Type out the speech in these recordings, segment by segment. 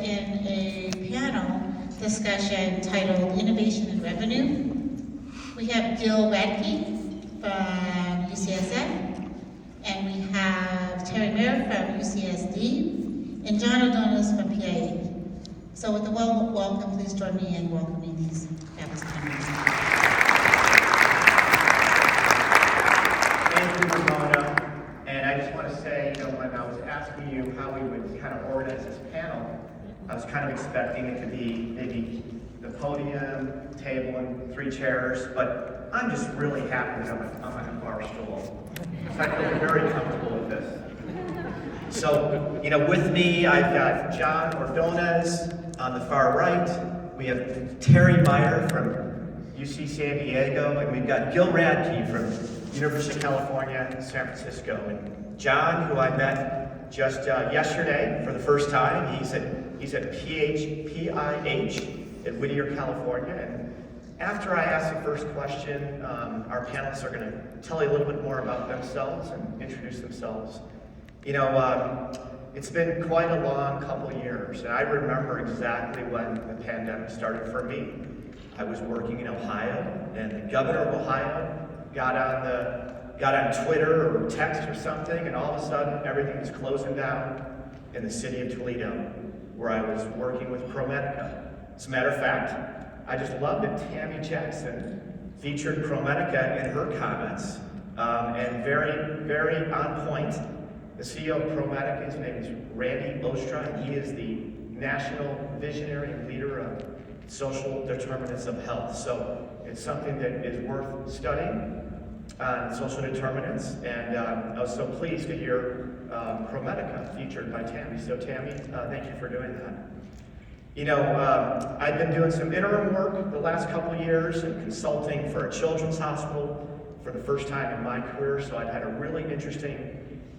in a panel discussion titled Innovation and Revenue. We have Gil Radke from UCSF, and we have Terry Merritt from UCSD, and John O'Donnell from PIE. So with the warm welcome, please join me in welcoming these fabulous panelists. Thank you, Ramona. And I just want to say, when I was asking you how we would kind of organize this panel, I was kind of expecting it to be maybe the podium, table, and 3 chairs, but I'm just really happy that I'm on a bar stool. I feel very comfortable with this. So, with me, I've got John Ordonez on the far right. We have Terry Meyer from UC San Diego, and we've got Gil Radke from University of California, San Francisco. And John, who I met just yesterday for the first time, he's at PIH at Whittier, California. And after I ask the first question, our panelists are going to tell you a little bit more about themselves and introduce themselves. It's been quite a long couple of years, and I remember exactly when the pandemic started for me. I was working in Ohio, and the governor of Ohio got on Twitter or text or something, and all of a sudden everything was closing down in the city of Toledo, where I was working with ProMedica. As a matter of fact, I just loved that Tammy Jackson featured ProMedica in her comments, and very, very on point. The CEO of ProMedica, his name is Randy Ostra, and he is the national visionary and leader of social determinants of health. So it's something that is worth studying on social determinants, and I was so pleased to hear ProMedica featured by Tammy. So Tammy, thank you for doing that. I've been doing some interim work the last couple of years and consulting for a children's hospital for the first time in my career, so I've had a really interesting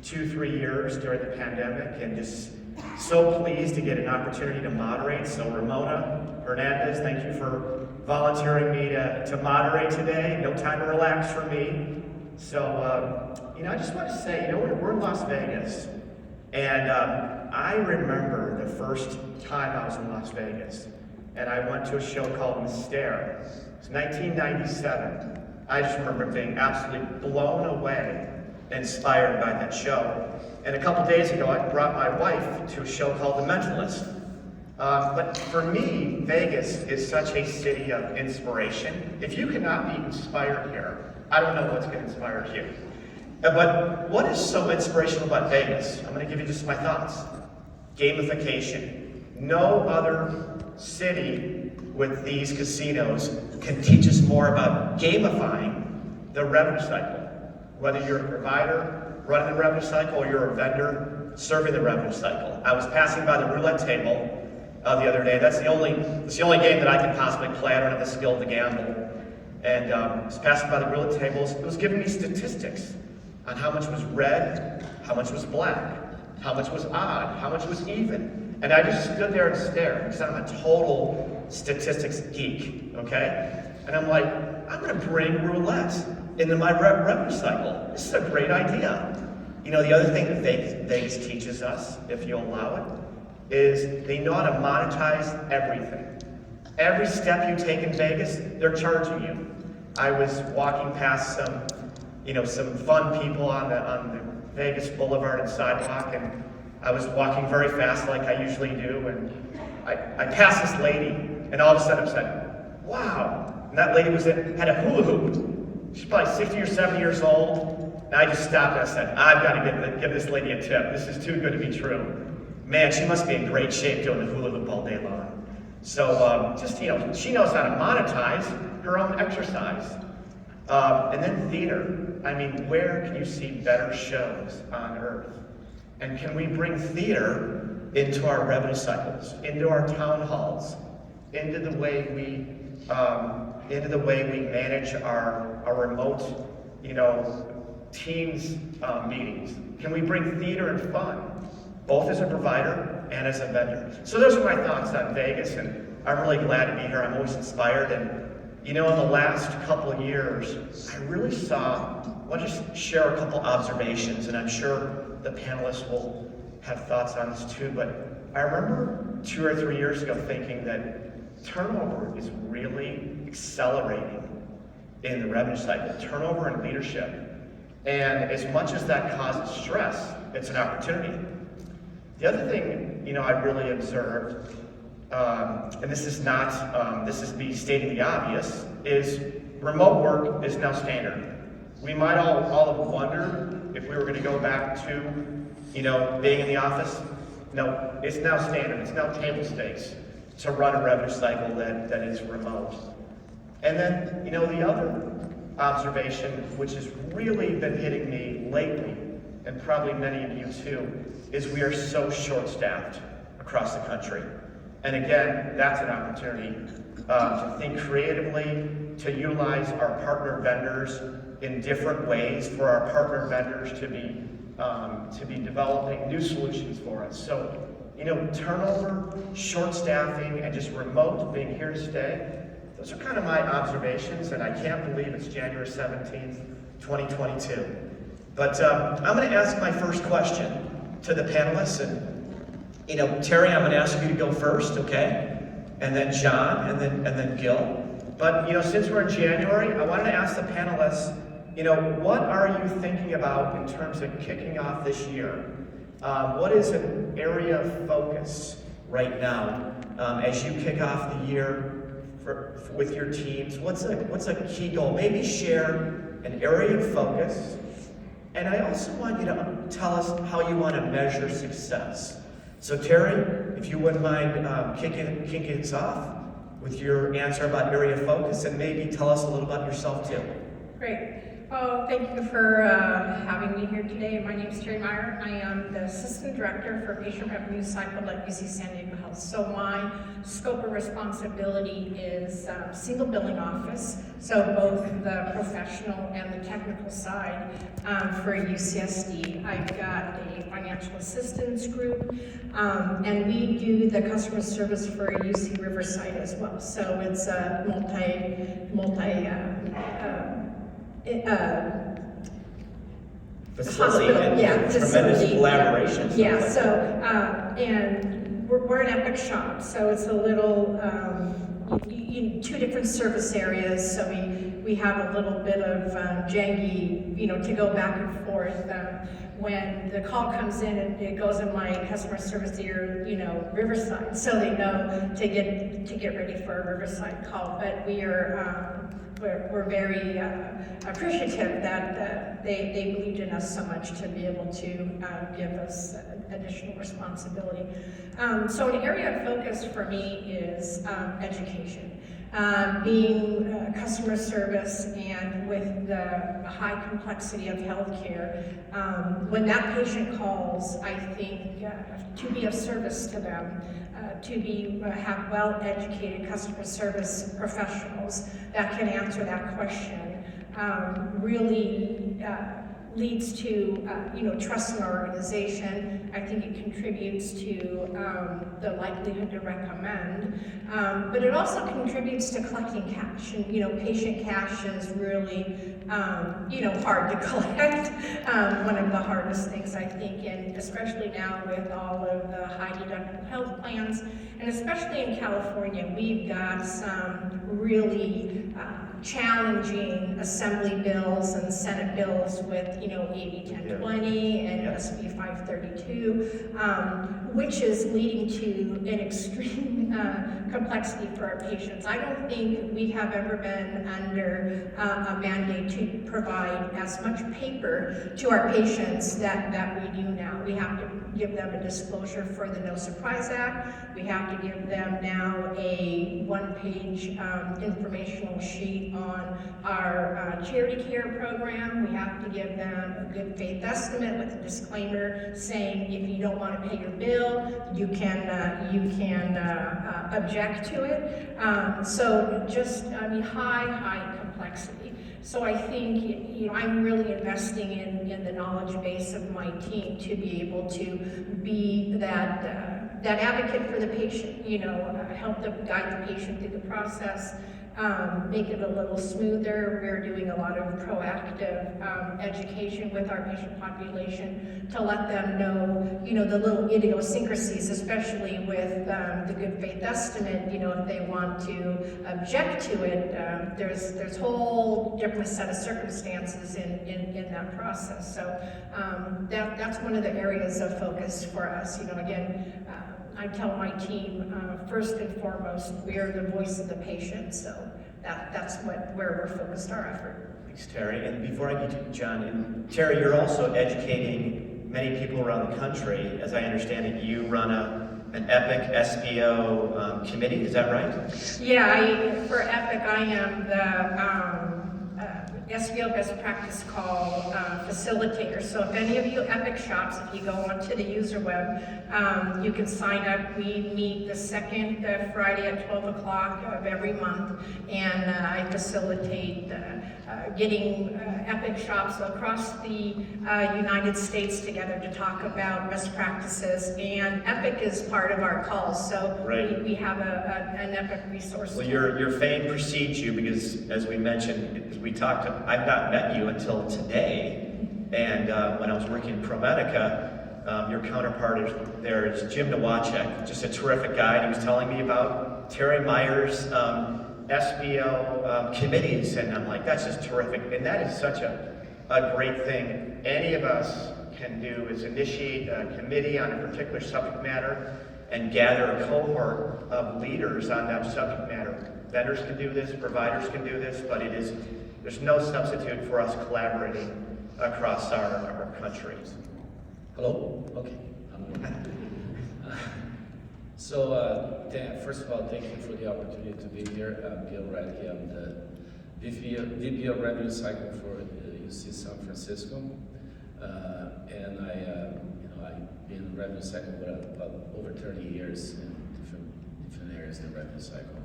2-3 years during the pandemic, and just so pleased to get an opportunity to moderate. So Ramona Hernandez, thank you for volunteering me to moderate today. No time to relax for me. So, I just want to say, we're in Las Vegas, and I remember the first time I was in Las Vegas, and I went to a show called Mystere. It's 1997. I just remember being absolutely blown away, inspired by that show. And a couple days ago, I brought my wife to a show called The Mentalist. But for me, Vegas is such a city of inspiration. If you cannot be inspired here, I don't know what's going to inspire you. But what is so inspirational about Vegas? I'm going to give you just my thoughts. Gamification. No other city with these casinos can teach us more about gamifying the revenue cycle. Whether you're a provider running the revenue cycle or you're a vendor serving the revenue cycle. I was passing by the roulette table the other day. It's the only game that I can possibly play. I don't have the skill to gamble. And I was passing by the roulette tables. It was giving me statistics on how much was red, how much was black, how much was odd, how much was even. And I just stood there and stared because I'm a total statistics geek, okay? And I'm like, I'm going to bring roulette into my revenue cycle. This is a great idea. The other thing that Vegas teaches us, if you allow it, is they know how to monetize everything. Every step you take in Vegas, they're charging you. I was walking past some fun people on the Vegas Boulevard and sidewalk, and I was walking very fast like I usually do, and I passed this lady, and all of a sudden I said, wow. And that lady had a hula hoop. She's probably 60 or 70 years old, and I just stopped and I said, I've got to give this lady a tip. This is too good to be true. Man, she must be in great shape doing the hula hoop all day long. So she knows how to monetize her own exercise. And then theater. I mean, where can you see better shows on earth? And can we bring theater into our revenue cycles, into our town halls, into the way we manage our remote, teams meetings? Can we bring theater and fun, both as a provider and as a vendor? So those are my thoughts on Vegas, and I'm really glad to be here. I'm always inspired, and in the last couple of years, I really I'll just share a couple observations, and I'm sure the panelists will have thoughts on this too, but I remember 2 or 3 years ago thinking that turnover is really accelerating in the revenue cycle, turnover in leadership. And as much as that causes stress, it's an opportunity. The other thing, I really observed, and this is not, this is me stating the obvious, is remote work is now standard. We might all have wondered if we were going to go back to, being in the office. No, it's now standard. It's now table stakes to run a revenue cycle that is remote. And then, the other observation, which has really been hitting me lately, and probably many of you too, is we are so short-staffed across the country. And again, that's an opportunity to think creatively, to utilize our partner vendors in different ways, for our partner vendors to be developing new solutions for us. So, turnover, short staffing, and just remote being here to stay, those are kind of my observations, and I can't believe it's January 17th, 2022. But I'm going to ask my first question to the panelists, and Terry, I'm going to ask you to go first, okay? And then John, and then Gil. But since we're in January, I wanted to ask the panelists, what are you thinking about in terms of kicking off this year? What is an area of focus right now as you kick off the year with your teams? What's a key goal? Maybe share an area of focus. And I also want you to tell us how you want to measure success. So Terry, if you wouldn't mind kicking us off with your answer about area of focus, and maybe tell us a little about yourself too. Great. Well, thank you for having me here today. My name is Terry Meyer. I am the Assistant Director for Patient Revenue Cycle at UC San Diego Health. So my scope of responsibility is single billing office, so both the professional and the technical side for UCSD. I've got a financial assistance group, and we do the customer service for UC Riverside as well. So it's a facility, and tremendous collaboration. Yeah, so, and we're an Epic shop, so it's a little, two different service areas, so we have a little bit of janky, to go back and forth. When the call comes in, it goes in my customer service ear, Riverside, so they know to get ready for a Riverside call. But we're very appreciative that they believed in us so much to be able to give us additional responsibility. So an area of focus for me is education. Being customer service and with the high complexity of healthcare, when that patient calls, I think to be of service to them, to have well-educated customer service professionals that can answer that question, really leads to trust in our organization. I think it contributes to the likelihood to recommend, but it also contributes to collecting cash. And patient cash is really hard to collect. One of the hardest things, I think, and especially now with all of the high deductible health plans, and especially in California, we've got some really challenging assembly bills and Senate bills with AB 1020 and SB 532, which is leading to an extreme complexity for our patients. I don't think we have ever been under a mandate to provide as much paper to our patients that we do now. We have to give them a disclosure for the No Surprise Act. We have to give them now a one-page informational sheet on our charity care program. We have to give them a good faith estimate with a disclaimer saying if you don't want to pay your bill, you can object to it. So just, high complexity. So I think, I'm really investing in the knowledge base of my team to be able to be that advocate for the patient, help them guide the patient through the process, make it a little smoother. We're doing a lot of proactive education with our patient population to let them know, the little idiosyncrasies, especially with the good faith estimate. If they want to object to it, there's a whole different set of circumstances in that process. So that's one of the areas of focus for us. Again, I tell my team, first and foremost, we are the voice of the patient, so that's where we're focused our effort. Thanks, Terry. And before I get to John, and Terry, you're also educating many people around the country. As I understand it, you run an EPIC SBO committee, is that right? Yeah, for EPIC, I am the SBO best practice call facilitator. So if any of you EPIC shops, if you go onto the user web, you can sign up. We meet the second Friday at 12 o'clock of every month, and I facilitate getting EPIC shops across the United States together to talk about best practices. And EPIC is part of our calls, so right. we have an EPIC resource. Well, your fame precedes you because, as we mentioned, as we talked, I've not met you until today. And when I was working in ProMedica, your counterpart there is Jim Nowacek, just a terrific guy. And he was telling me about Terry Meyer's SBO committees, and I'm like, that's just terrific. And that is such a great thing any of us can do, is initiate a committee on a particular subject matter and gather a cohort of leaders on that subject matter. Vendors can do this, providers can do this, but there's no substitute for us collaborating across our countries. Hello? Okay. First of all, thank you for the opportunity to be here. I'm Gil Radke. I'm the VP of RevCycle for UC San Francisco. And I've been in RevCycle for about over 30 years in different areas of RevCycle.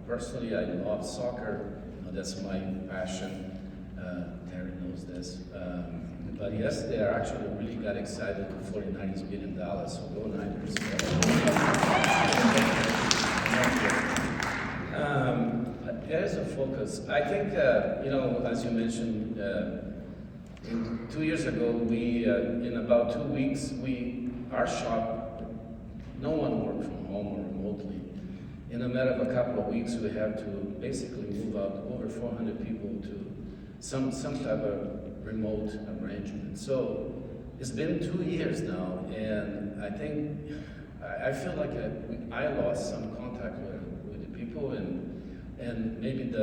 Personally, I love soccer. That's my passion. Terry knows this. But yesterday, I actually really got excited. The 49ers beat in Dallas, so go Niners. There's a focus. I think, as you mentioned, 2 years ago, we, in about 2 weeks, our shop, no one worked from home or remotely. In a matter of a couple of weeks, we have to basically move out over 400 people to some type of remote arrangement. So it's been 2 years now, and I think I feel like I lost some contact with the people and maybe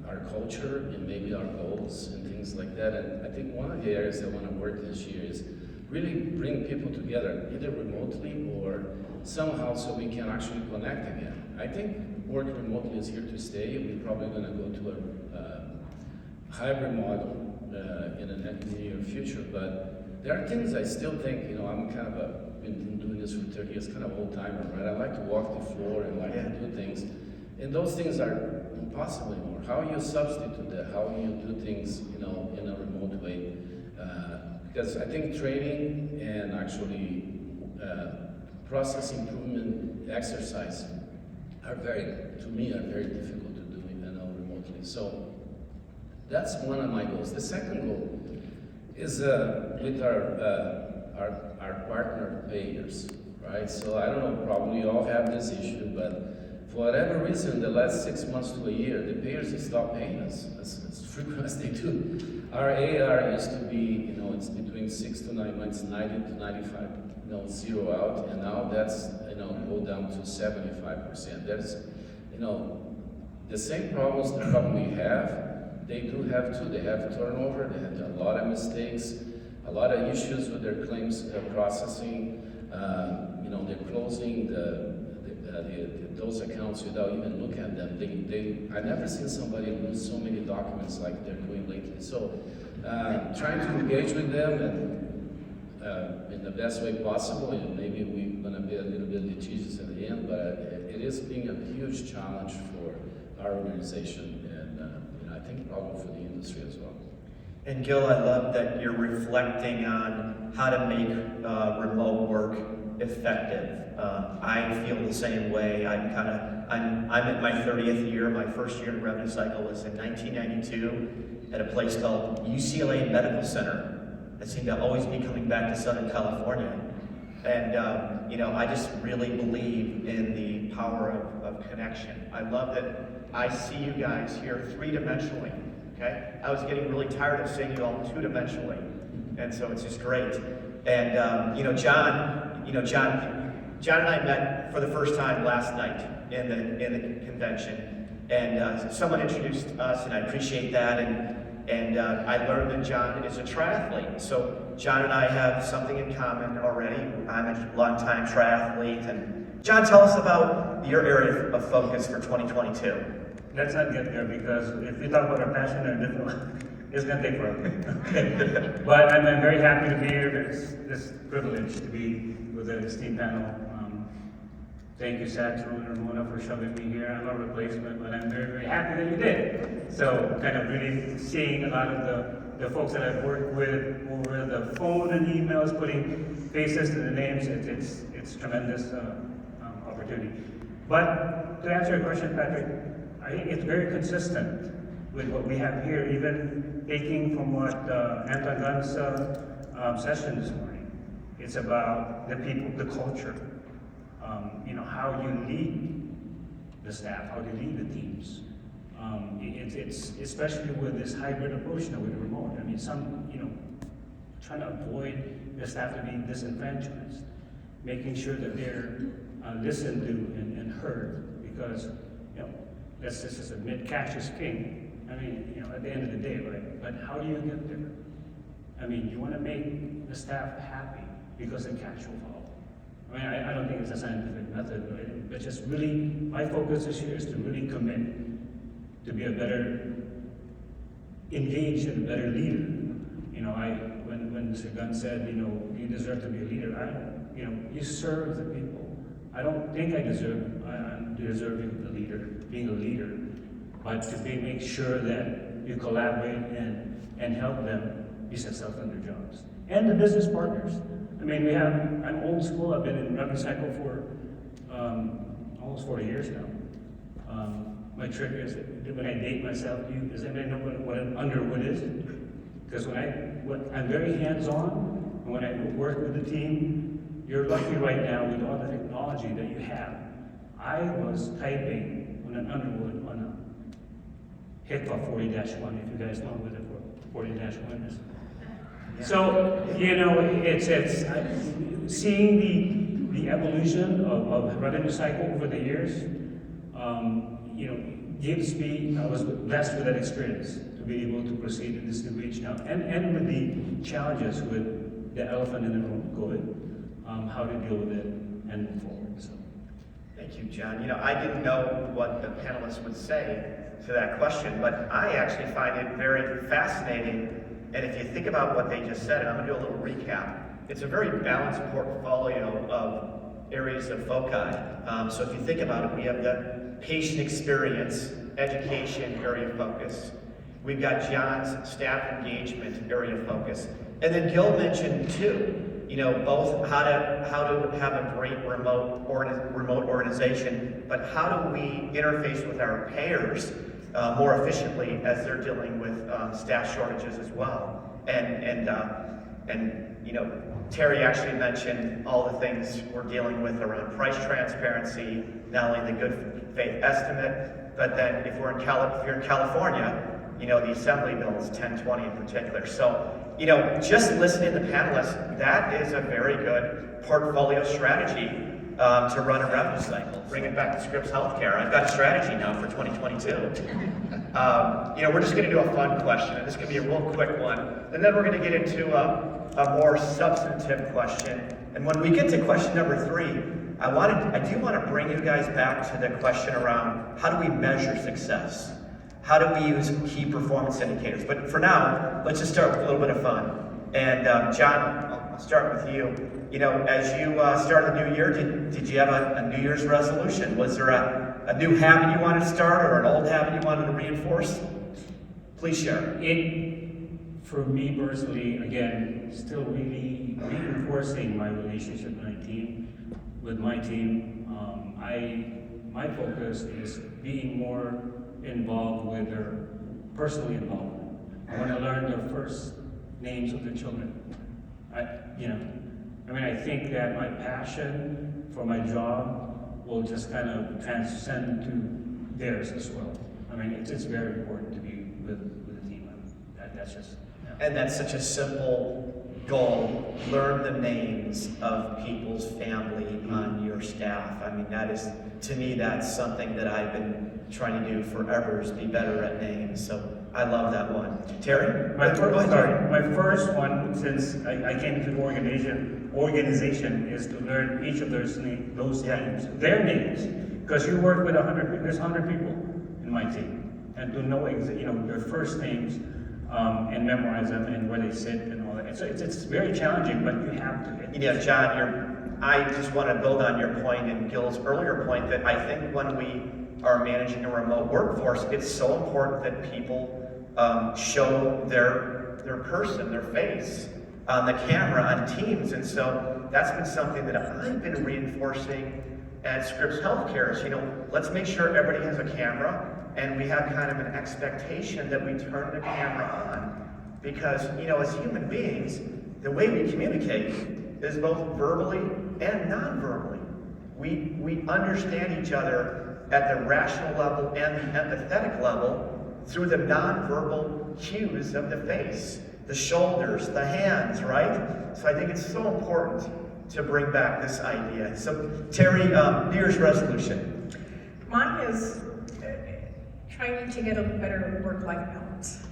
our culture and maybe our goals and things like that. And I think one of the areas I want to work this year is really bring people together, either remotely or somehow so we can actually connect again. I think work remotely is here to stay. We're probably going to go to a hybrid model in the near future, but there are things I still think, I'm kind of been doing this for 30 years, kind of old timer, right? I like to walk the floor and like to do things, and those things are impossible anymore. How you substitute that? How you do things, in a remote way? Because I think training and actually process improvement exercise are very difficult to do remotely. So that's one of my goals. The second goal is with our partner payers, right? So I don't know, probably you all have this issue, but for whatever reason, the last 6 months to a year, the payers have stopped paying us as frequent as they do. Our AR used to be, it's between 6 to 9 months, 90 to 95, zero out, and now that's, go down to 75%. There's, the same problems that probably we have, they do have too. They have turnover, they have a lot of mistakes, a lot of issues with their claims processing. They're closing those accounts without even looking at them. I've never seen somebody lose so many documents like they're doing lately. So trying to engage with them and in the best way possible, and maybe we're going to be a little bit litigious at the end, but it is being a huge challenge for our organization, and I think probably for the industry as well. And Gil, I love that you're reflecting on how to make remote work effective. I feel the same way. I'm at my 30th year. My first year in RevCycle was in 1992 at a place called UCLA Medical Center. I seem to always be coming back to Southern California. And, I just really believe in the power of connection. I love that I see you guys here three-dimensionally, okay? I was getting really tired of seeing you all two-dimensionally. And so it's just great. And, John and I met for the first time last night in the convention. And someone introduced us, and I appreciate that. And I learned that John is a triathlete. So John and I have something in common already. I'm a longtime triathlete. And John, tell us about your area of focus for 2022. Let's not get there, because if we talk about our passion or different, it's going to take forever. Okay. But I'm very happy to be here. It's this privilege to be with the esteemed panel. Thank you, Satchel and Ramona, for shoving me here. I'm a replacement, but I'm very, very happy that you did. So kind of really seeing a lot of the folks that I've worked with over the phone and emails, putting faces to the names, it's tremendous opportunity. But to answer your question, Patrick, I think it's very consistent with what we have here, even taking from what Anton Gunn's session this morning. It's about the people, the culture. How you lead the staff, how you lead the teams. It's especially with this hybrid approach now with remote. I mean, trying to avoid the staff to be disenfranchised, making sure that they're listened to and heard, because, let's just admit, cash is king. I mean, at the end of the day, right? But how do you get there? I mean, you want to make the staff happy because the cash will follow. I mean, I don't think it's a scientific method, right? But just really, my focus this year is to really commit to be a better engaged and a better leader. When Mr. Gunn said, you deserve to be a leader, you serve the people. I don't think I'm deserving of the leader, being a leader, but to make sure that you collaborate and help them be successful in their jobs. And the business partners. I mean, I'm old school. I've been in RevCycle for almost 40 years now. My trick is, when I date myself, does anybody know what an underwood is? Because I'm very hands-on, and when I work with the team, you're lucky right now with all the technology that you have. I was typing on an underwood on a HFMA 40-1, if you guys know what a 40-1 is. So, it's seeing the evolution of RevCycle over the years, gives me, I was blessed with that experience to be able to proceed in this new reach now. And with the challenges with the elephant in the room, COVID, how to deal with it and move forward. So. Thank you, John. I didn't know what the panelists would say to that question, but I actually find it very fascinating. And if you think about what they just said, and I'm going to do a little recap, it's a very balanced portfolio of areas of foci. So if you think about it, we have the patient experience, education area of focus. We've got John's staff engagement area of focus. And then Gil mentioned too, both how to have a great remote organization, but how do we interface with our payers more efficiently as they're dealing with staff shortages as well. And Terry actually mentioned all the things we're dealing with around price transparency, not only the good faith estimate, but then if you're in California, the Assembly Bill is 1020 in particular. So, just listening to the panelists, that is a very good portfolio strategy to run a revenue cycle. Bring it back to Scripps Healthcare. I've got a strategy now for 2022. We're just going to do a fun question, and this is going to be a real quick one. And then we're going to get into a more substantive question. And when we get to question number 3, I do want to bring you guys back to the question around how do we measure success? How do we use key performance indicators? But for now, let's just start with a little bit of fun. And John, I'll start with you. As you started the new year, did you have a New Year's resolution? Was there a new habit you wanted to start or an old habit you wanted to reinforce? Please share. For me personally, again, still really reinforcing my relationship with my team. with my team. My focus is being more involved with their personally involved. I want to learn their first names of their children. I think that my passion for my job will just kind of transcend to theirs as well. It's very important to be with the team. That's just. Yeah. And that's such a simple goal. Learn the names of people's family on your staff. That is, to me, that's something that I've been trying to do forever, is be better at names. So I love that one. Terry? My first one, since I came to the organization is to learn each of those names, their names. Because you work with there's 100 people in my team. And to know their first names, and memorize them and where they sit and all that. So it's very challenging, but you have to. John, I just want to build on your point and Gil's earlier point that I think when we are managing a remote workforce, it's so important that people show their person, their face on the camera, on Teams. And so that's been something that I've been reinforcing at Scripps Healthcare is, let's make sure everybody has a camera and we have kind of an expectation that we turn the camera on. Because, as human beings, the way we communicate is both verbally and non-verbally. We understand each other at the rational level and the empathetic level through the non-verbal cues of the face, the shoulders, the hands, right? So I think it's so important to bring back this idea. So Terry, New Year's resolution. Mine is trying to get a better work-life balance.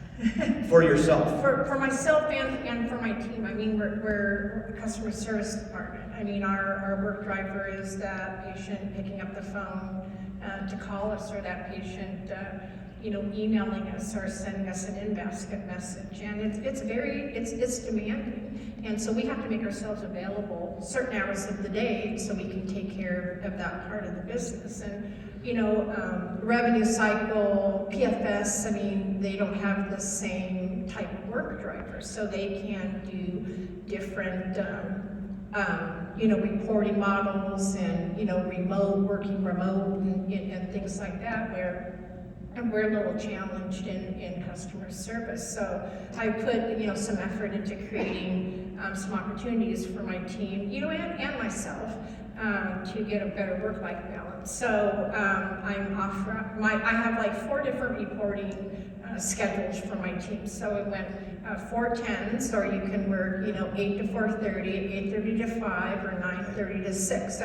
For yourself? For myself and for my team. We're a customer service department. Our work driver is that patient picking up the phone to call us, or that patient emailing us or sending us an in-basket message. And it's demanding. And so we have to make ourselves available certain hours of the day so we can take care of that part of the business. And RevCycle, PFS, they don't have the same type of work drivers, so they can do different reporting models and working remote and things like that, where we're a little challenged in customer service. So I put some effort into creating some opportunities for my team, and myself to get a better work-life balance. So I'm off. I have like 4 different reporting schedules for my team. So it went 4/10s, or you can work 8 to 4:30, 8:30 to 5, or 9:30 to 6.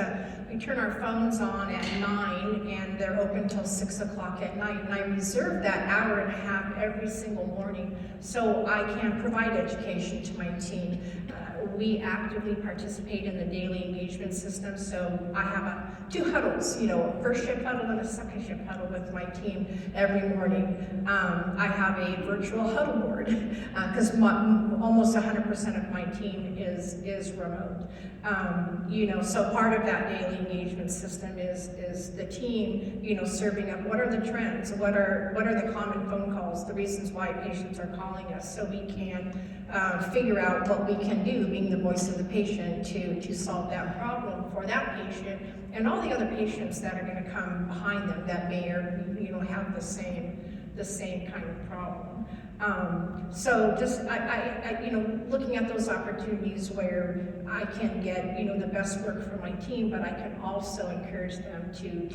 We turn our phones on at 9 and they're open till 6 o'clock at night. And I reserve that hour and a half every single morning so I can provide education to my team. We actively participate in the daily engagement system, so I have 2 huddles, first shift huddle and a second shift huddle with my team every morning. I have a virtual huddle board because almost 100% of my team is remote. So part of that daily engagement system is the team, serving up what are the trends, what are the common phone calls, the reasons why patients are calling us, so we can figure out what we can do, being the voice of the patient, to solve that problem for that patient and all the other patients that are going to come behind them that may have the same kind of problem. So just looking at those opportunities where I can get the best work for my team, but I can also encourage them to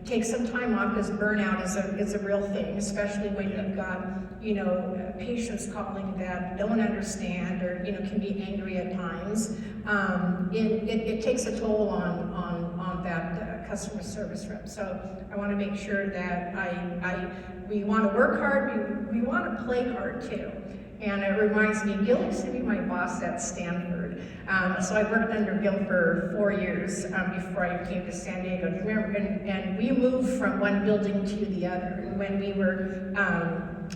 take some time off, because burnout is a real thing, especially when you've got patients calling that don't understand or can be angry at times. It takes a toll on that customer service rep. So I want to make sure that we want to work hard, we want to play hard too. And it reminds me, Gil used to be my boss at Stanford. So I worked under Gil for 4 years before I came to San Diego. Do you remember? And we moved from one building to the other. And when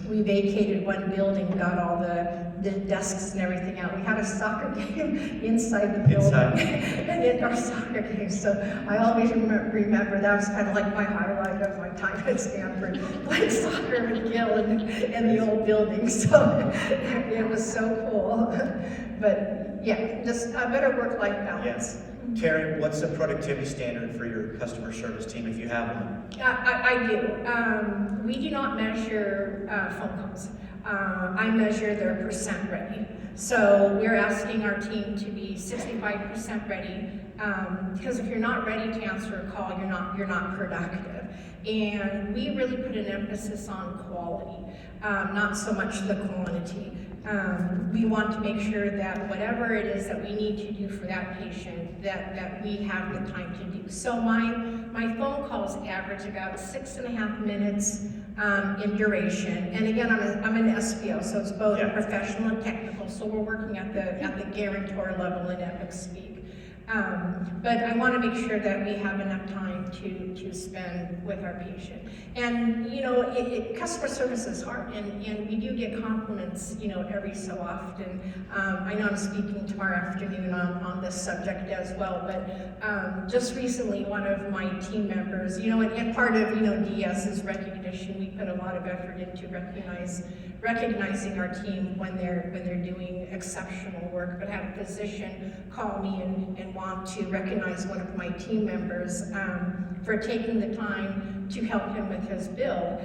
we vacated one building, got all the desks and everything out. We had a soccer game inside the building, and in our soccer game. So I always remember that was kind of like my highlight of my time at Stanford, playing soccer with Gil in the old building. So it was so cool. But yeah, just a better work-life balance. Yes. Terry, what's the productivity standard for your customer service team if you have one? I do. We do not measure phone calls. I measure their percent ready. So we're asking our team to be 65% ready, because if you're not ready to answer a call, you're not productive. And we really put an emphasis on quality, not so much the quantity. We want to make sure that whatever it is that we need to do for that patient, that we have the time to do. So my phone calls average about 6.5 minutes in duration. And again, I'm an SBO, so it's both professional and technical. So we're working at the guarantor level in Epic speak. But I want to make sure that we have enough time to spend with our patient. And you know, customer service is hard, and we do get compliments, you know, every so often. I know I'm speaking tomorrow afternoon on this subject as well, but just recently, one of my team members, you know, and part of, you know, DS's recognition, we put a lot of effort into recognizing our team when they're doing exceptional work. But I had a physician call me and want to recognize one of my team members for taking the time to help him with his bill.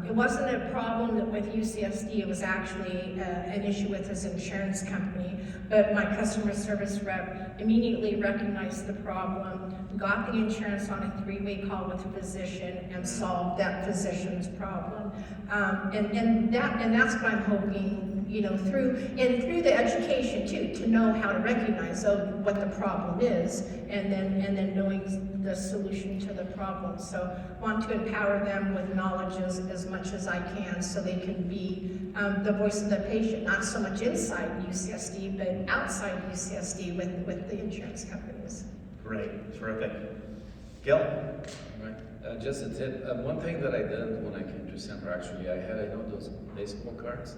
It wasn't a problem with UCSD, it was actually an issue with his insurance company, but my customer service rep immediately recognized the problem, got the insurance on a 3-way call with a physician, and solved that physician's problem. And that's what I'm hoping, you know, through the education too, to know how to recognize what the problem is, and then knowing the solution to the problem. So want to empower them with knowledge as much as I can, so they can be the voice of the patient, not so much inside UCSD, but outside UCSD with the insurance companies. Great, terrific. Gil? Right. Just a tip. One thing that I did when I came to Semper, actually, I had, I know those baseball cards.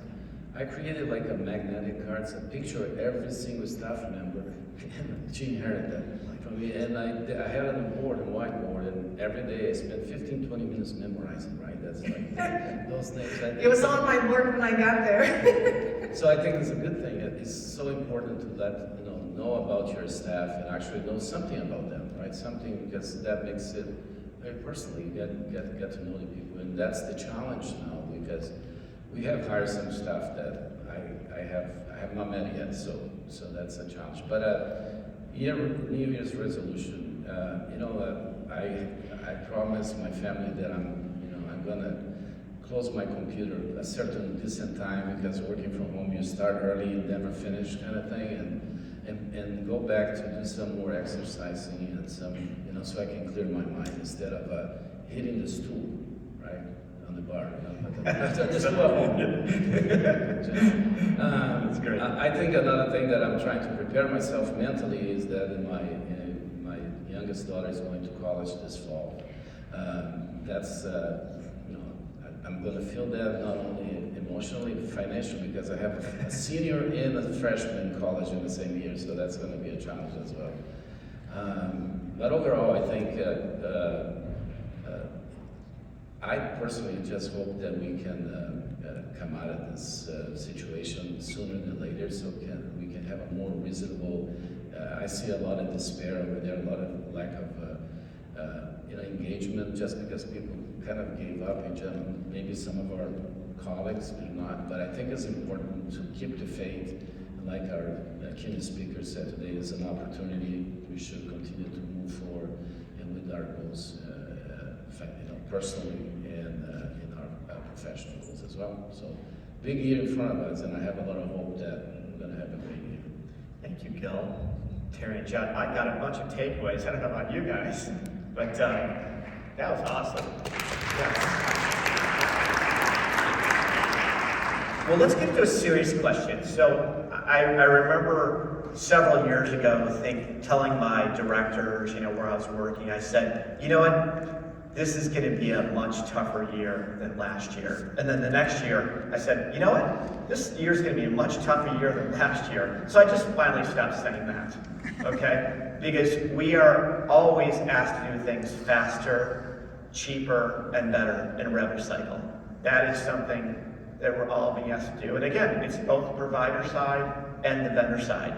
I created like a magnetic cards, a picture of every single staff member, and she inherited that from me. And I had it on a board, a whiteboard, and every day I spent 15-20 minutes memorizing, right? That's like those things. It was on my board when I got there. So I think it's a good thing. It's so important to let know about your staff and actually know something about them, right? Something, because that makes it very personal. You get to know the people, and that's the challenge now, because we have hired some staff that I have not met yet, so that's a challenge. But New Year's resolution, I promised my family that I'm gonna close my computer a certain decent time, because working from home, you start early and never finish kind of thing, and go back to do some more exercising and some, so I can clear my mind instead of hitting the stool, right, on the bar. Just go at home. That's great. I think another thing that I'm trying to prepare myself mentally is that my youngest daughter is going to college this fall. I'm going to feel that not only emotionally, but financially, because I have a senior and a freshman in college in the same year, so that's going to be a challenge as well. But overall, I think I personally just hope that we can come out of this situation sooner than later, so we can have a more reasonable. I see a lot of despair over there, a lot of lack of engagement, just because people kind of gave up in general. Maybe some of our colleagues do not, but I think it's important to keep the faith. Like our keynote speaker said today, is an opportunity. We should continue to move forward and with our goals, personally and in our professional goals as well. So, big year in front of us, and I have a lot of hope that we're going to have a great year. Thank you, Gil. Terry and John, I got a bunch of takeaways. I don't know about you guys, but that was awesome. Yeah. Well, let's get to a serious question. So I remember several years ago telling my directors, where I was working, I said, you know what? This is going to be a much tougher year than last year. And then the next year, I said, you know what? This year's going to be a much tougher year than last year. So I just finally stopped saying that, okay? Because we are always asked to do things faster, cheaper, and better in RevCycle. That is something that we're all being asked to do. And again, it's both the provider side and the vendor side.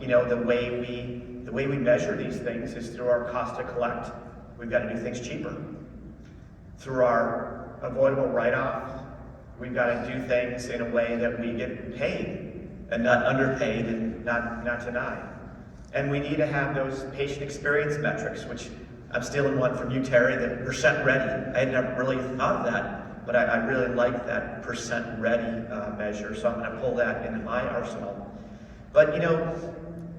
You know, the way we measure these things is through our cost to collect. We've got to do things cheaper. Through our avoidable write-off, we've got to do things in a way that we get paid and not underpaid and not denied. And we need to have those patient experience metrics, which I'm stealing one from you, Terry, the percent ready. I had never really thought of that, but I really like that percent ready measure, so I'm going to pull that into my arsenal. But you know,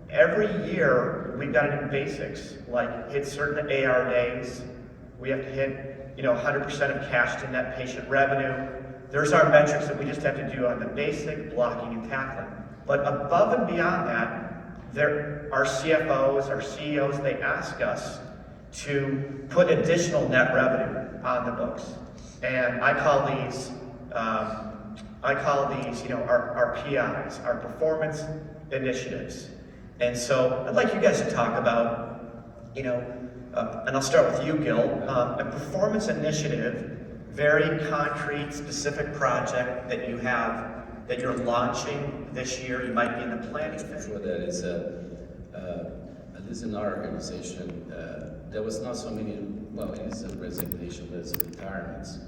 every year we've got to do basics, like hit certain AR days. We have to hit, you know, 100% of cash to net patient revenue. There's our metrics that we just have to do on the basic blocking and tackling. But above and beyond that, our CFOs, our CEOs, they ask us to put additional net revenue on the books. And I call these, you know, our PIs, our performance initiatives. And so I'd like you guys to talk about, you know, and I'll start with you, Gil, a performance initiative, very concrete, specific project that you have, that you're launching this year. You might be in the planning phase. For that is, at least in our organization, there was not so many, well, it is a resignation, but it's retirements.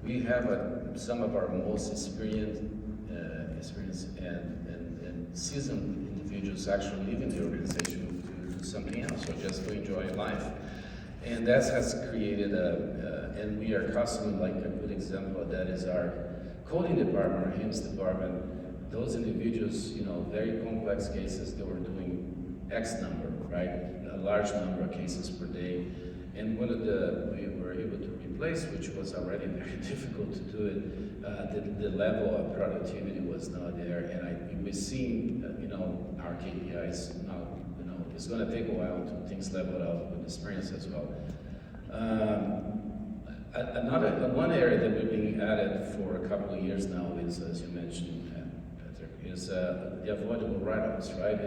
We have some of our most experienced and seasoned individuals actually leaving the organization to do something else or just to enjoy life. And that has created and we are constantly, like a good example of that is our coding department, our HIMSS department. Those individuals, you know, very complex cases, they were doing X number, right? A large number of cases per day. And one of we were able to replace, which was already very difficult to do it, the level of productivity was not there. And we've seen, you know, our KPIs now, you know, it's going to take a while to things level out with experience as well. One area that we've been at it for a couple of years now is, as you mentioned, Patrick, is the avoidable write-offs, right?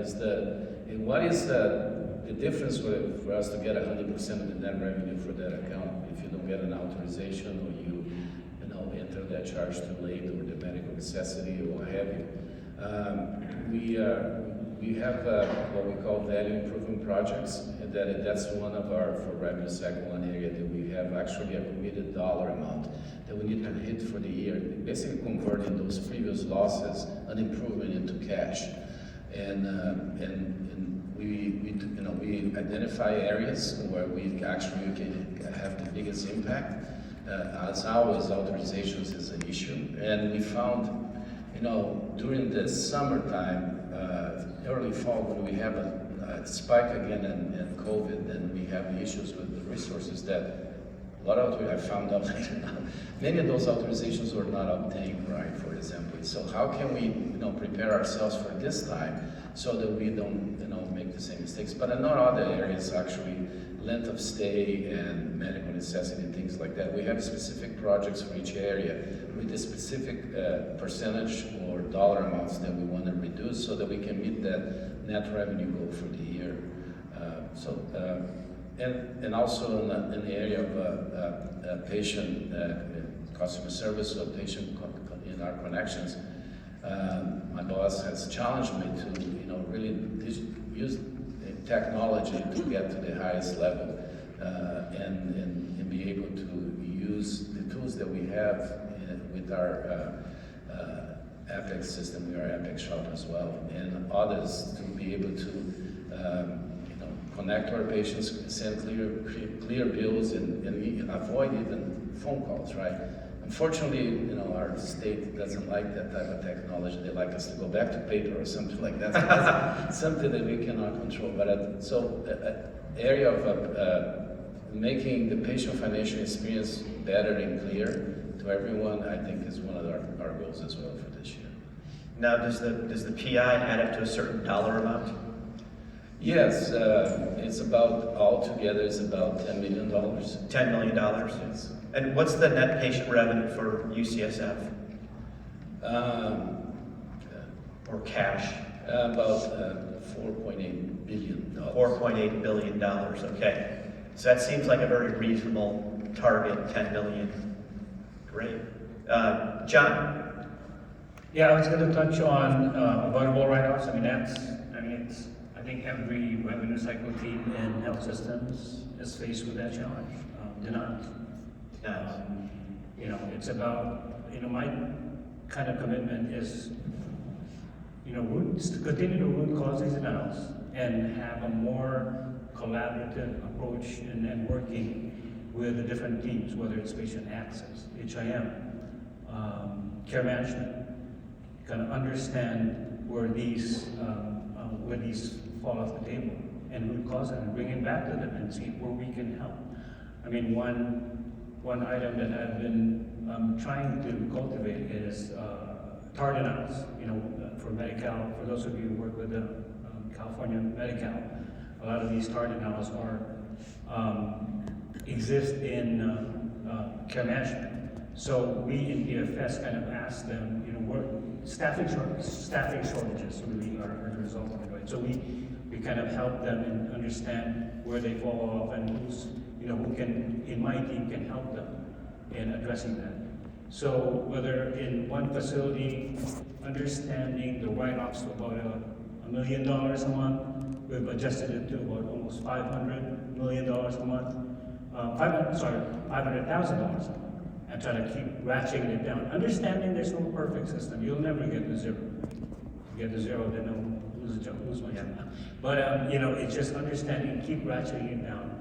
What is the difference for us to get 100% of the net revenue for that account if you don't get an authorization or you enter that charge too late or the medical necessity or what have you? We have what we call value improvement projects, and that's one of our, for RevCycle, one area that we have actually a committed dollar amount that we need to hit for the year, basically converting those previous losses, an improvement into cash. And we identify areas where we actually can have the biggest impact. As always, authorizations is an issue, and we found, you know, during the summertime, early fall, when we have a spike again in COVID, and we have issues with the resources that a lot of I found out later now, many of those authorizations were not obtained, right, for example. So how can we, you know, prepare ourselves for this time so that we don't, you know, make the same mistakes? But in other areas, actually, length of stay and medical necessity and things like that. We have specific projects for each area with a specific percentage or dollar amounts that we want to reduce so that we can meet that net revenue goal for the year. And also in the area of patient customer service or patient in our connections, my boss has challenged me to, you know, really use technology to get to the highest level and be able to use the tools that we have with our Epic system. We are Epic Shop as well, and others to be able to connect our patients, send clear bills, and avoid even phone calls, right? Unfortunately, you know, our state doesn't like that type of technology. They like us to go back to paper or something like that. So that's something that we cannot control. But area of making the patient financial experience better and clear to everyone, I think, is one of our goals as well for this year. Now, does the PI add up to a certain dollar amount? Yes, it's about, altogether, it's about $10 million. $10 million? Yes. And what's the net patient revenue for UCSF? Or cash? About $4.8 billion. $4.8 billion, okay. So that seems like a very reasonable target, 10 million. Great. John? Yeah, I was going to touch on avoidable write-offs. I mean, think every revenue cycle team in health systems is faced with that challenge, denials. You know, it's about, you know, my kind of commitment is, you know, to continue to root cause these denials and have a more collaborative approach and working with the different teams, whether it's patient access, HIM, care management, kind of understand where these fall off the table and root cause them and bring it back to them and see where we can help. I mean, one item that I've been trying to cultivate is TAR denials. You know, for Medi-Cal, for those of you who work with the California Medi-Cal, a lot of these TAR denials exist in care management. So we in PFS kind of asked them, you know, what staffing shortages really are the result of it, right? So we kind of help them and understand where they fall off and who's, you know, who can, in my team, can help them in addressing that. So whether in one facility, understanding the write-offs to about $1 million a month, we've adjusted it to about almost $500 million a month, $500,000 a month, and try to keep ratcheting it down. Understanding there's no perfect system. You'll never get to zero. You get to zero, then you'll lose my job. But you know, it's just understanding, keep ratcheting it down,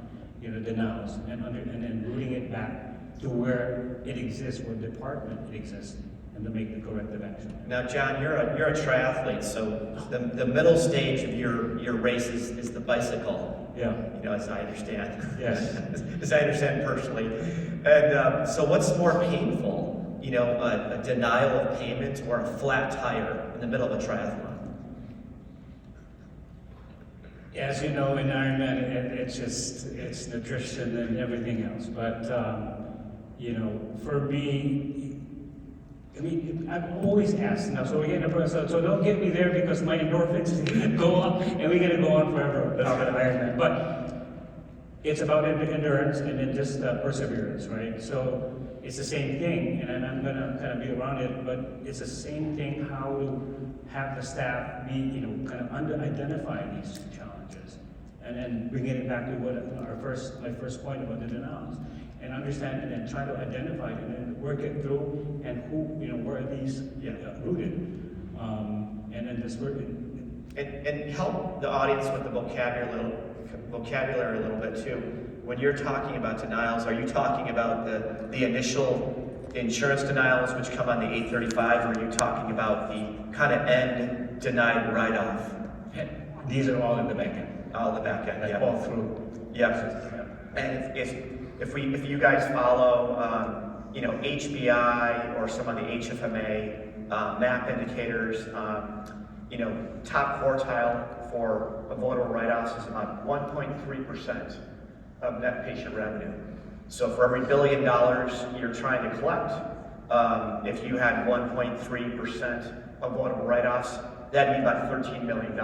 you know, denials, and then rooting it back to where it exists, where department it exists, and to make the corrective action. Now, John, you're a triathlete, so the middle stage of your race is the bicycle. Yeah. You know, as I understand. Yes. As I understand personally. And so what's more painful, you know, a denial of payment or a flat tire in the middle of a triathlon? As you know, in Ironman, it's nutrition and everything else. But, you know, for me, I mean, I've always asked now, so again, so don't get me there because my endorphins go up and we're going to go on forever without an Ironman. But it's about endurance and then just perseverance, right? So it's the same thing, and I'm going to kind of be around it, but it's the same thing how to have the staff be, you know, kind of identify these challenges and then bring it back to what my first point about the denials. And understand and then try to identify it and then work it through and who, you know, where are these rooted. And then just work it. And help the audience with the vocabulary a little bit too. When you're talking about denials, are you talking about the initial insurance denials which come on the 835, or are you talking about the kind of end denied write-off? These are all in the back end. All the back end, yeah. All through. Yeah. And if you guys follow, you know, HBI or some of the HFMA MAP indicators, you know, top quartile for avoidable write-offs is about 1.3% of net patient revenue. So for every $1 billion you're trying to collect, if you had 1.3% avoidable write-offs, that'd be about $13 million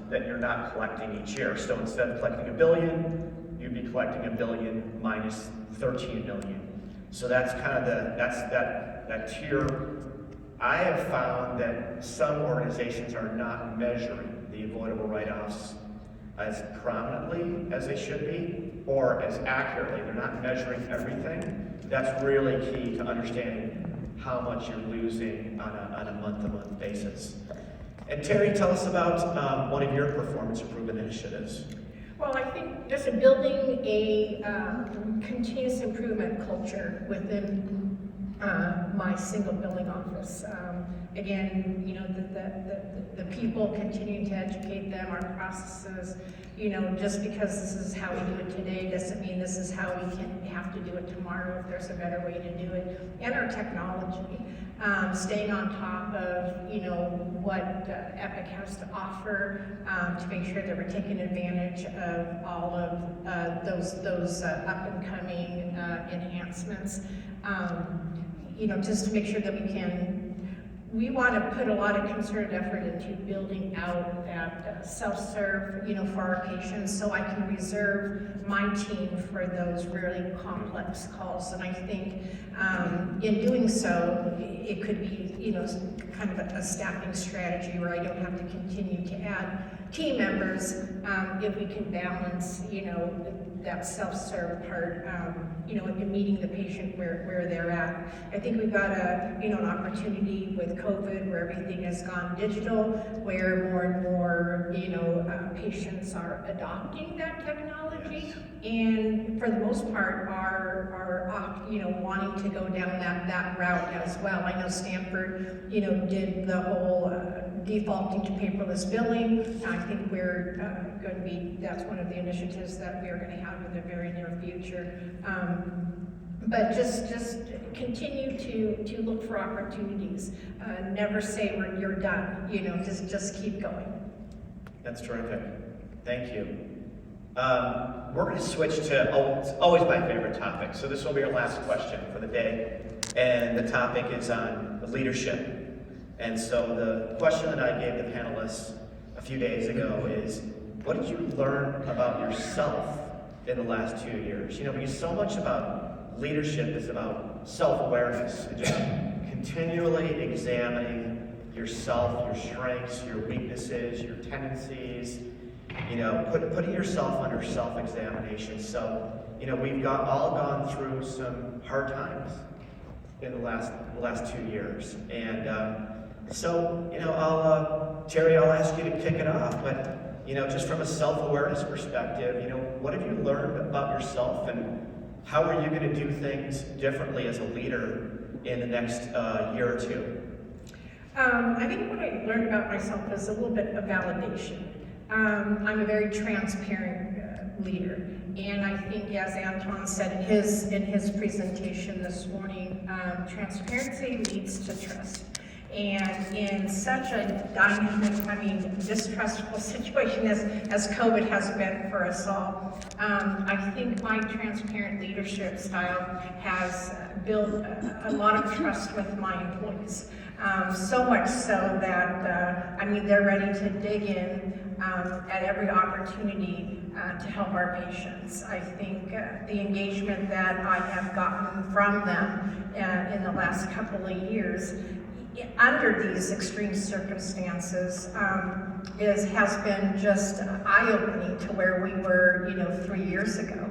that you're not collecting each year. So instead of collecting $1 billion, you'd be collecting $1 billion minus $13 million. So that's kind of that tier. I have found that some organizations are not measuring the avoidable write-offs as prominently as they should be, or as accurately. They're not measuring everything. That's really key to understanding how much you're losing on a month-to-month basis. And Terry, tell us about one of your performance improvement initiatives. Well, I think just building a continuous improvement culture within my single billing office. Again, you know, the people continuing to educate them, our processes, you know, just because this is how we do it today doesn't mean this is how we have to do it tomorrow if there's a better way to do it. And our technology, staying on top of, you know, what Epic has to offer to make sure that we're taking advantage of all of those up and coming enhancements. You know, just to make sure that we want to put a lot of concerted effort into building out that self-serve, you know, for our patients, so I can reserve my team for those really complex calls. And I think in doing so, it could be, you know, kind kind of a staffing strategy where I don't have to continue to add team members, if we can balance, that self-serve part, in meeting the patient where they're at. I think we've got an opportunity with COVID where everything has gone digital, where more and more, patients are adopting that technology, and for the most part are wanting to go down that route as well. I know Stanford, did the whole defaulting to paperless billing. I think we're going to be, that's one of the initiatives that we are going to have in the very near future. But just continue to look for opportunities. Never say you're done. Just keep going. That's terrific. Thank you. We're going to switch to, it's always my favorite topic. So this will be our last question for the day. And the topic is on leadership. And so the question that I gave the panelists a few days ago is, what did you learn about yourself in the last 2 years? Because so much about leadership is about self-awareness, just continually examining yourself, your strengths, your weaknesses, your tendencies, putting yourself under self-examination. So, we've all gone through some hard times in the last 2 years. And Terry, I'll ask you to kick it off, but, just from a self-awareness perspective, what have you learned about yourself, and how are you going to do things differently as a leader in the next year or two? I think what I learned about myself is a little bit of validation. I'm a very transparent leader, and I think, as Anton said in his presentation this morning, transparency leads to trust. And in such a dynamic, distrustful situation as COVID has been for us all, I think my transparent leadership style has built a lot of trust with my employees. So much so that, they're ready to dig in at every opportunity to help our patients. I think the engagement that I have gotten from them in the last couple of years under these extreme circumstances has been just eye-opening to where we were, 3 years ago.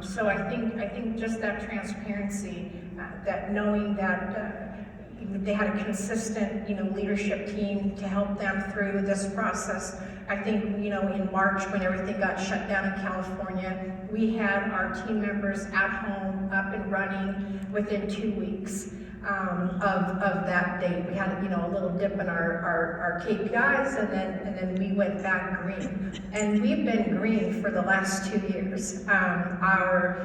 So I think just that transparency, that knowing that they had a consistent, leadership team to help them through this process. I think, in March, when everything got shut down in California, we had our team members at home, up and running within 2 weeks of that date. We had, a little dip in our KPIs, and then we went back green. And we've been green for the last 2 years. Our,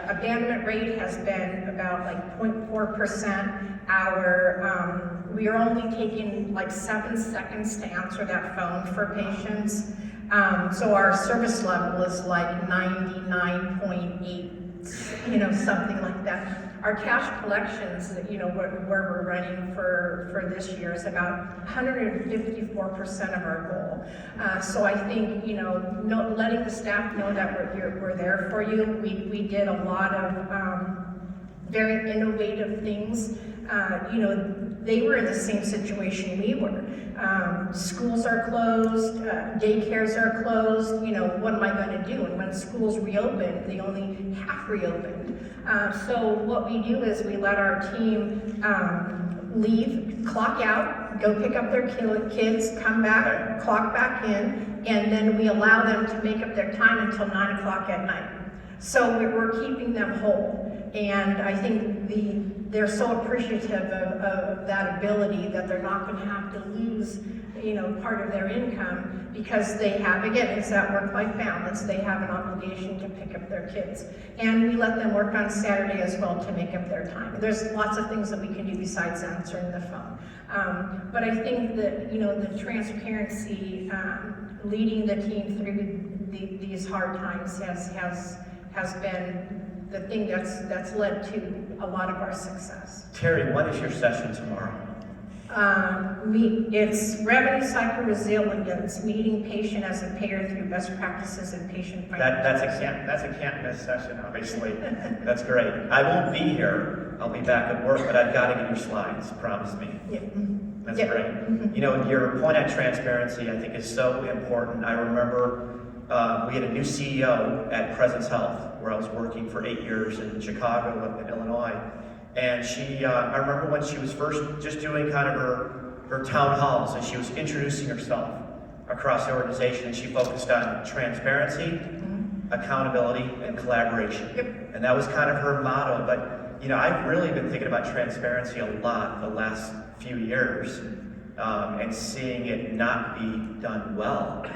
abandonment rate has been about 0.4%. We are only taking 7 seconds to answer that phone for patients. So our service level is 99.8, something like that. Our cash collections, where we're running for this year is about 154% of our goal. So I think, letting the staff know that we're there for you. We did a lot of very innovative things. They were in the same situation we were. Schools are closed, daycares are closed, what am I going to do? And when schools reopen, they only half reopened. So what we do is we let our team leave, clock out, go pick up their kids, come back, clock back in, and then we allow them to make up their time until 9 o'clock at night. So we're keeping them whole. And I think they're so appreciative of that ability that they're not going to have to lose, part of their income, because they have, again, it's that work-life balance. They have an obligation to pick up their kids. And we let them work on Saturday as well to make up their time. There's lots of things that we can do besides answering the phone. But I think that, the transparency, leading the team through these hard times has been the thing that's led to a lot of our success. Terry, what is your session tomorrow? It's RevCycle resilience, meeting patient as a payer through best practices and patient financial. That's a can't miss session, obviously. That's great. I won't be here, I'll be back at work, but I've got to get your slides, promise me. Yeah. That's Yeah. great. You know, your point on transparency, I think, is so important. I remember we had a new CEO at Presence Health, where I was working for 8 years in Chicago, up in Illinois. And I remember when she was first just doing kind of her town halls, and she was introducing herself across the organization, and she focused on transparency, accountability, and collaboration. Yep. And that was kind of her motto. But, you know, I've really been thinking about transparency a lot the last few years, and seeing it not be done well.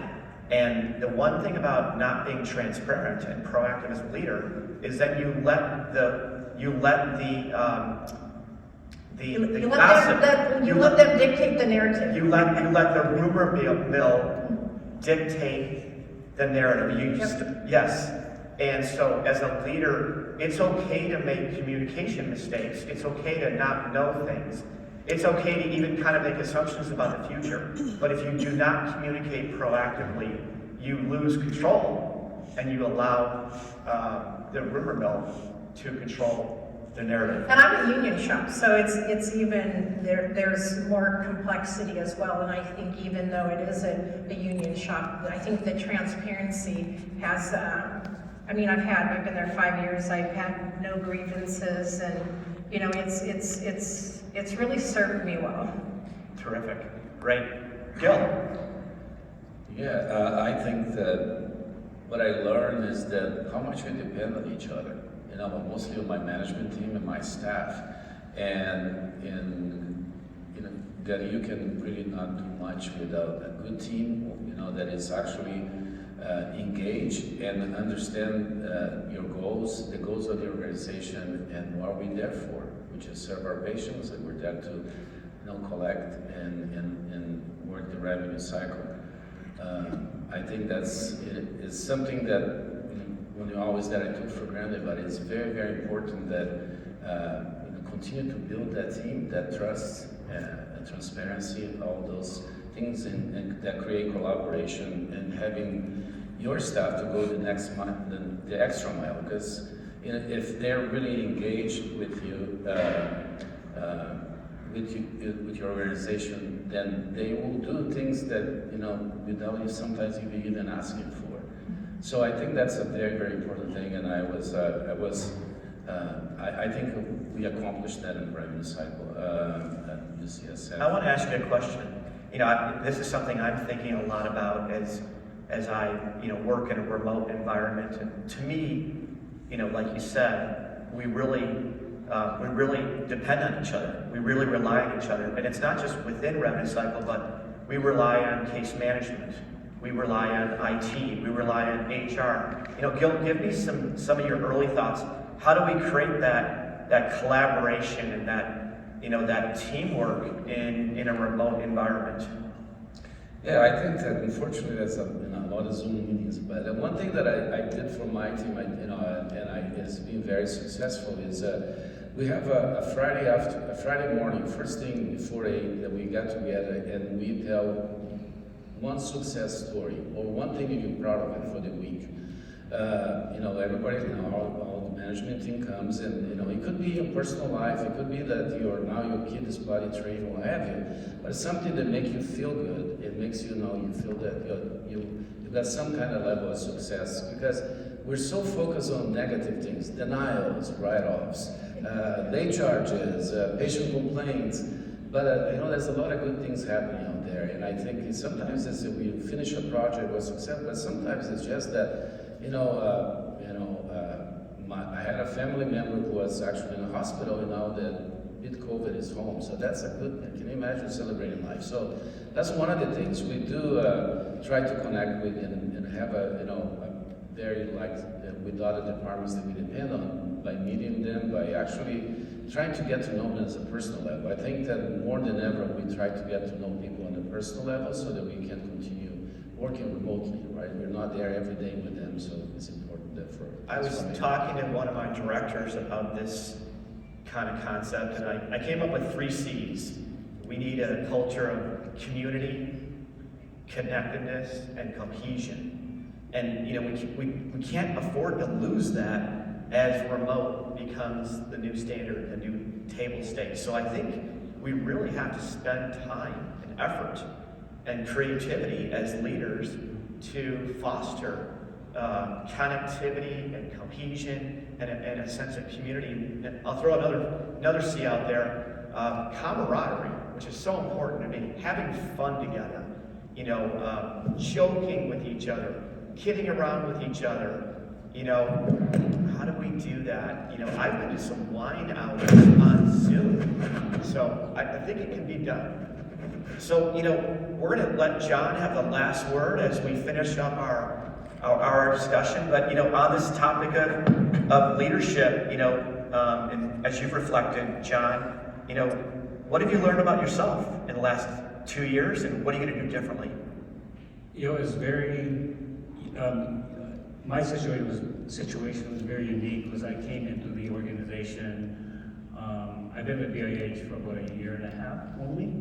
And the one thing about not being transparent and proactive as a leader is that you let them dictate the narrative. You let the rumor mill dictate the narrative. Yes. And so as a leader, it's okay to make communication mistakes. It's okay to not know things. It's okay to even kind of make assumptions about the future. But if you do not communicate proactively, you lose control and you allow the rumor mill to control the narrative. And I'm a union shop, so it's even, there's more complexity as well. And I think even though it is a union shop, I think the transparency has, I've been there 5 years, I've had no grievances, and, you know, it's really served me well. Terrific. Great. Gil? Yeah, I think that what I learned is that how much we depend on each other. You know, mostly on my management team and my staff, and you know that you can really not do much without a good team. You know, that is actually engaged and understand your goals, the goals of the organization, and what are we there for, which is serve our patients, and we're there to, you know, collect and work the revenue cycle. I think is something that when you're always that I took for granted, but it's very, very important that you know, continue to build that team, that trust, and transparency, all those things, and that create collaboration, and having your staff to go the next mile, the extra mile, because you know, if they're really engaged with you, with your organization, then they will do things that, you know, without you sometimes even asking for. So I think that's a very, very important thing, and I think we accomplished that in the revenue cycle at UCSF. I want to ask you a question. You know, this is something I'm thinking a lot about as I, you know, work in a remote environment. And to me, you know, like you said, we really depend on each other. We really rely on each other, and it's not just within revenue cycle, but we rely on case management. We rely on IT, we rely on HR. You know, Gil, give me some of your early thoughts. How do we create that collaboration and that teamwork in a remote environment? Yeah, I think that unfortunately there's a lot of Zoom meetings, but one thing that I did for my team, it's been very successful, is we have a Friday morning, first thing before 8, that we get together and we tell one success story or one thing you're proud of for the week. You know, everybody, you know, all the management team comes, and you know, it could be your personal life, it could be that your kid is body trained, what have you, but it's something that makes you feel good. It makes you know, you feel that you've got some kind of level of success, because we're so focused on negative things, denials, write-offs, late charges, patient complaints. But you know, there's a lot of good things happening out there, and I think sometimes it's that we finish a project or success, but sometimes it's just that, I had a family member who was actually in a hospital, and now that with COVID is home, so that's a good thing. Can you imagine celebrating life? So that's one of the things we do try to connect with and have very with other departments that we depend on, by meeting them, by actually trying to get to know them as a personal level. I think that more than ever, we try to get to know people on a personal level so that we can continue working remotely, right? We're not there every day with them, so it's important that I was talking to one of my directors about this kind of concept, and I came up with 3 C's. We need a culture of community, connectedness, and cohesion. And you know, we can't afford to lose that as remote becomes the new standard, the new table stakes. So I think we really have to spend time and effort and creativity as leaders to foster connectivity and cohesion and a sense of community. And I'll throw another C out there, camaraderie, which is so important to me. Having fun together, joking with each other, kidding around with each other. How do we do that? I've been to some wine hours on Zoom, so I think it can be done. So, we're going to let John have the last word as we finish up our discussion. But, on this topic of leadership, and as you've reflected, John, what have you learned about yourself in the last 2 years, and what are you going to do differently? It's very, my situation was very unique because I came into the organization. I've been with BIH for about 1.5 years only.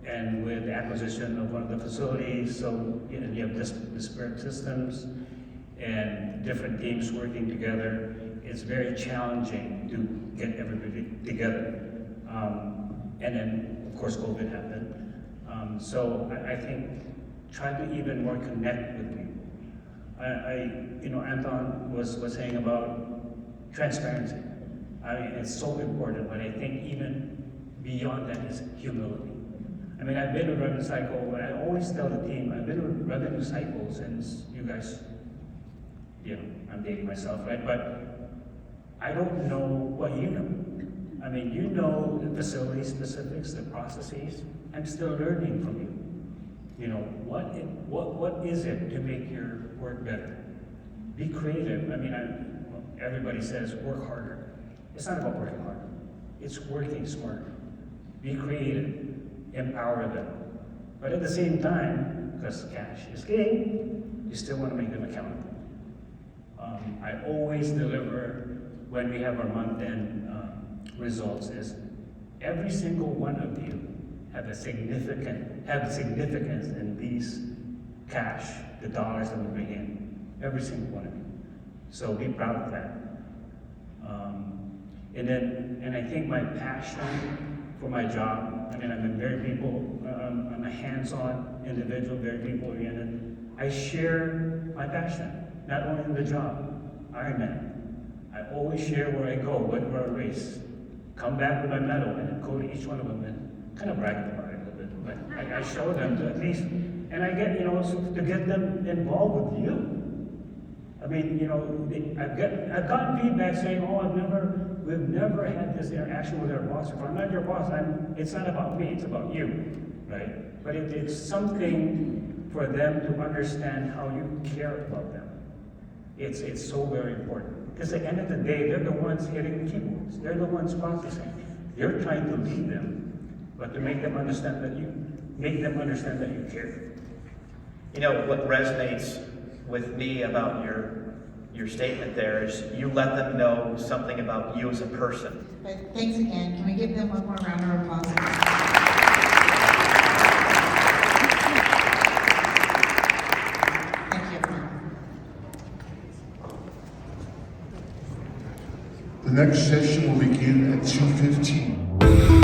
And with the acquisition of one of the facilities, you have disparate systems and different teams working together. It's very challenging to get everybody together. And then, of course, COVID happened. I think try to even more connect with people. Anton was saying about transparency. It's so important, but I think even beyond that is humility. I've been with RevCycle, but I always tell the team, I've been with RevCycle since you guys, I'm dating myself, right? But I don't know what you know. You know the facility specifics, the processes. I'm still learning from you. What is it to make your work better? Be creative. Everybody says work harder. It's not about working harder. It's working smarter. Be creative. Empower them. But at the same time, because cash is king, you still want to make them accountable. I always deliver when we have our month-end results is every single one of you have significance in these cash, the dollars that we bring in. Every single one of you. So be proud of that. And I think my passion for my job, I'm a hands-on individual, very people-oriented. I share my passion, not only in the job, Ironman. I always share where I go, where I race. Come back with my medal and go to each one of them and kind of brag about it a little bit. But I show them to at least, and I get, to get them involved with you. I've gotten feedback saying, we've never had this interaction with our boss. If I'm not your boss, it's not about me, it's about you, right? But it's something for them to understand how you care about them. It's so very important. Because at the end of the day, they're the ones hitting the keyboards. They're the ones processing. You're trying to lead them, but to make them understand that you care. What resonates with me about your statement there is you let them know something about you as a person. But thanks again. Can we give them one more round of applause? Thank you. The next session will begin at 2:15.